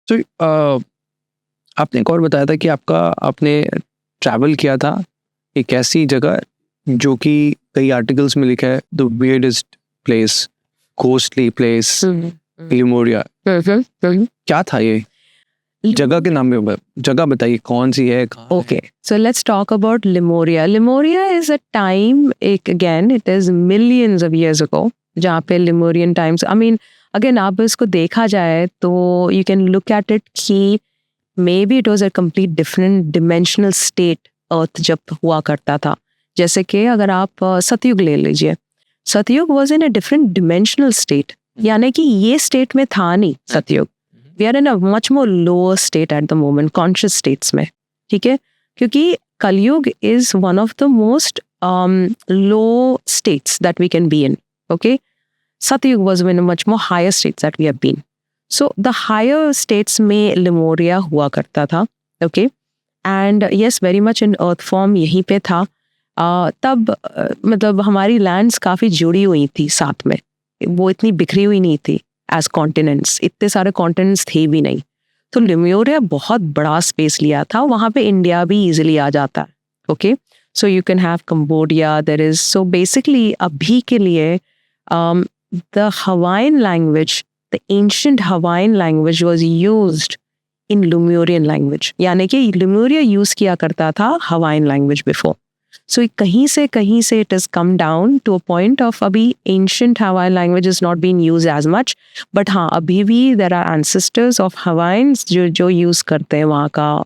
तो आपने एक और बताया था कि आपने ट्रैवल किया था एक ऐसी जगह जो कि कई आर्टिकल्स में लिखा है the weirdest place, ghostly place, Lemuria. क्या था ये जगह के नाम में? जगह बताइए कौन सी है, कहाँ है? Okay, so let's talk about Lemuria. Lemuria is a time, again, it is millions of years ago, जहाँ पे Lemurian times, I mean, again, आप इसको देखा जाए तो you can look at it कि maybe it was a complete different dimensional state Earth जब हुआ करता था. जैसे कि अगर आप सतयुग ले लीजिए, सतयुग was in a different dimensional state, यानी कि ये state में था नहीं सतयुग. We are in a much more lower state at the moment, conscious states में, ठीक है? क्योंकि कलयुग is one of the most low states that we can be in, okay? Satyug was in a much more higher states that we have been. So the higher states में Lemuria हुआ करता था, okay? And yes, very much in earth form यहीं पे था. तब मतलब हमारी lands काफ़ी जुड़ी हुई थी साथ में, वो इतनी बिखरी हुई नहीं थी as continents, इतने सारे continents थे भी नहीं. तो Lemuria बहुत बड़ा space लिया था, वहाँ पे इंडिया भी easily आ जाता है, okay? So you can have Cambodia, there is, so basically अभी के लिए the Hawaiian language, the ancient Hawaiian language was used in Lemurian language. यानी कि Lemuria use किया करता था Hawaiian language before. So कहीं से it has come down to a point of अभी ancient Hawaiian language is not being used as much, but हाँ अभी भी there are ancestors of Hawaiians जो use करते हैं वहाँ का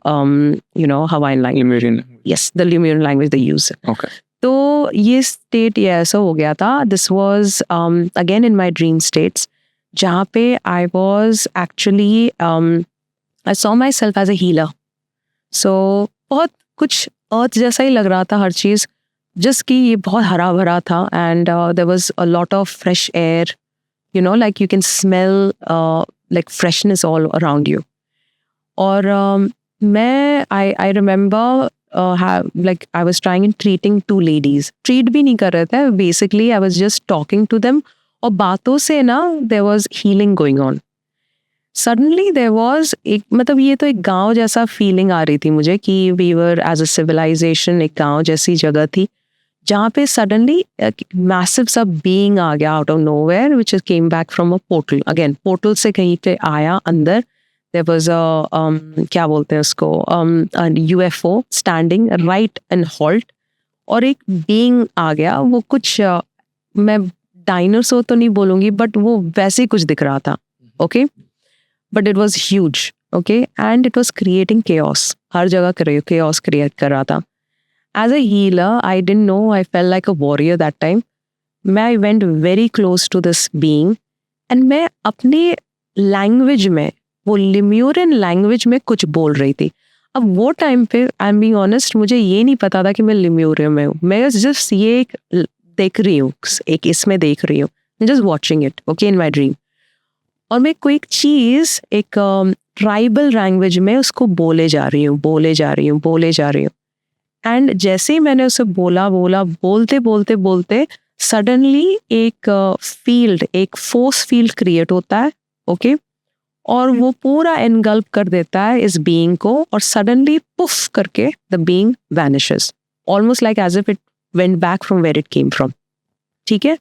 you know Hawaiian language. Lemurian. Yes, the Lemurian language they use. Okay. तो ये state ये ऐसा हो गया था. This was again in my dream states, जहाँ पे I was actually I saw myself as a healer. So बहुत कुछ अर्थ जैसा ही लग रहा था हर चीज़, जिस कि ये बहुत हरा भरा था and there was a lot of fresh air, you know, like you can smell like freshness all around you. और मैं I remember like I was trying and treating two ladies. Treat भी नहीं कर रहे थे, basically I was just talking to them और बातों से ना there was healing going on. Suddenly there was एक मतलब ये तो एक गांव जैसा फीलिंग आ रही थी मुझे कि we were as a civilization, एक गांव जैसी जगह थी जहाँ पे suddenly massive सा being आ गया out of nowhere which came back from a portal. Again portal से कहीं पे आया अंदर. There was a क्या बोलते हैं उसको a UFO standing right and halt और एक being आ गया. वो कुछ मैं डायनासोर तो नहीं बोलूँगी बट वो वैसे ही कुछ दिख रहा था. Okay? But it was huge, okay? And it was creating chaos. हर जगह chaos create कर रहा था. As a healer, I didn't know, I felt like a warrior that time. I went very close to this being and मैं अपने language में, वो Lemurian language में कुछ बोल रही थी. अब वो time पे, I'm being honest, मुझे ये नहीं पता था कि मैं Lemurian में हूँ. मैं just ये एक देख रही हूँ, एक इसमें देख रही हूँ. I'm just watching it, okay, in my dream. और मैं कोई एक चीज़ एक ट्राइबल लैंग्वेज में उसको बोले जा रही हूँ एंड जैसे ही मैंने उसे बोलते सडनली एक फील्ड, एक फोर्स फील्ड क्रिएट होता है, ओके? और वो पूरा एनगल्प कर देता है इस बीइंग को और सडनली पुफ करके the being vanishes, almost like as if it went back from where it came from. ठीक है,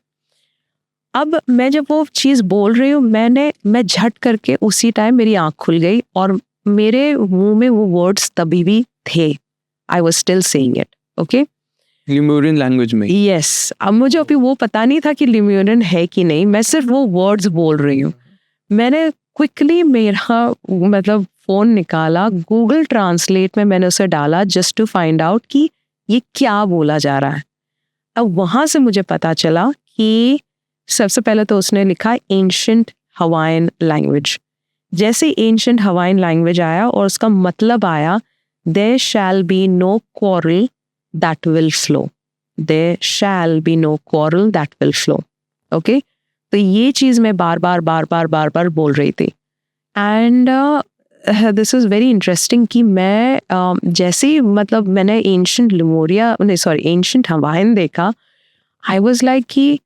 अब मैं जब वो चीज़ बोल रही हूँ मैं झट करके उसी टाइम मेरी आँख खुल गई और मेरे मुंह में वो वर्ड्स तभी भी थे. I was still saying it, okay, Lemurian language में. यस. अब मुझे अभी वो पता नहीं था कि ल्यूमेरियन है कि नहीं, मैं सिर्फ वो वर्ड्स बोल रही हूँ. मैंने क्विकली मेरा मतलब फ़ोन निकाला, गूगल ट्रांसलेट में मैंने उसे डाला जस्ट टू फाइंड आउट कि ये क्या बोला जा रहा है. अब वहाँ से मुझे पता चला कि सबसे पहले तो उसने लिखा एंशिएंट हवाइयन लैंग्वेज. जैसे एंशिएंट हवाइयन लैंग्वेज आया और उसका मतलब आया there shall be no quarrel that will flow, there shall be no quarrel that will flow. Okay, तो ये चीज़ मैं बार बार बोल रही थी. And this is very interesting कि मैं जैसे ही मतलब मैंने एंशिएंट हवाइयन देखा, आई वॉज लाइक कि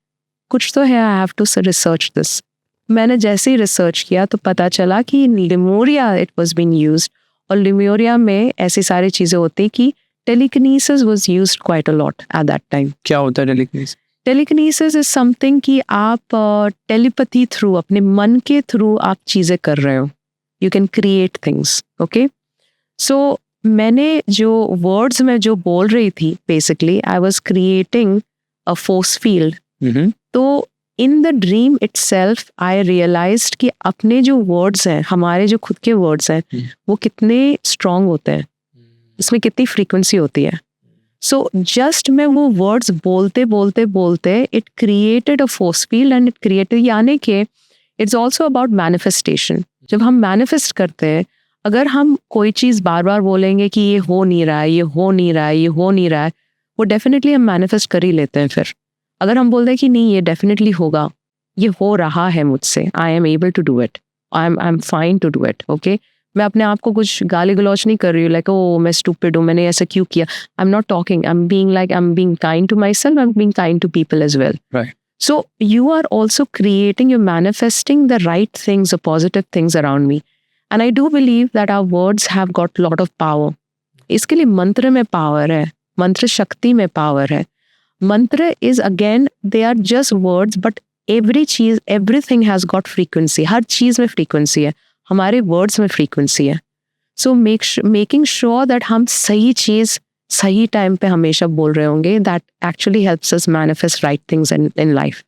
कुछ तो है, I have to research this. मैंने जैसे ही रिसर्च किया तो पता चला कि Lemuria it was being used, और लिमोरिया में ऐसी सारी चीज़ें होती कि telekinesis was used quite a lot at that time. क्या होता है टेलीकिनेसिस? टेलीकिनेसिस इज समथिंग कि आप टेलीपैथी थ्रू, अपने मन के थ्रू आप चीज़ें कर रहे हो, you can create things. Okay, so मैंने जो वर्ड्स में जो बोल रही थी, basically I was creating a force field. तो in the dream itself I realized कि अपने जो वर्ड्स हैं, हमारे जो खुद के वर्ड्स हैं, वो कितने स्ट्रांग होते हैं, उसमें कितनी फ्रीक्वेंसी होती है। सो जस्ट मैं वो वर्ड्स बोलते बोलते बोलते it created a force field and it created, यानी कि इट्स ऑल्सो अबाउट मैनिफेस्टेशन। जब हम मैनिफेस्ट करते हैं, अगर हम कोई चीज़ बार बार बोलेंगे कि ये हो नहीं रहा है, ये हो नहीं रहा है, ये हो नहीं रहा है, वो डेफिनेटली हम मैनिफेस्ट कर ही लेते हैं। फिर अगर हम बोलते हैं कि नहीं ये डेफिनेटली होगा, ये हो रहा है मुझसे, I am able to do it, I am fine to do it. Okay, मैं अपने आप को कुछ गाली गलौच नहीं कर रही हूँ, लाइक ओ मैं स्टूपिड हूँ, मैंने ऐसा क्यों किया। I am not talking, I am being kind to my self, I am being kind to people as well. Right. So you are also creating, you're manifesting the right things, the positive things around me. And I do believe that our words have got lot of power. इसके लिए मंत्र में power है, मंत्र शक्ति में power है। मंत्र is again, they are just words, but every चीज, everything has got frequency. हर चीज में frequency है, हमारे words में frequency है। So making sure that हम सही चीज सही टाइम पे हमेशा बोल रहे होंगे, that actually helps us manifest right things in life.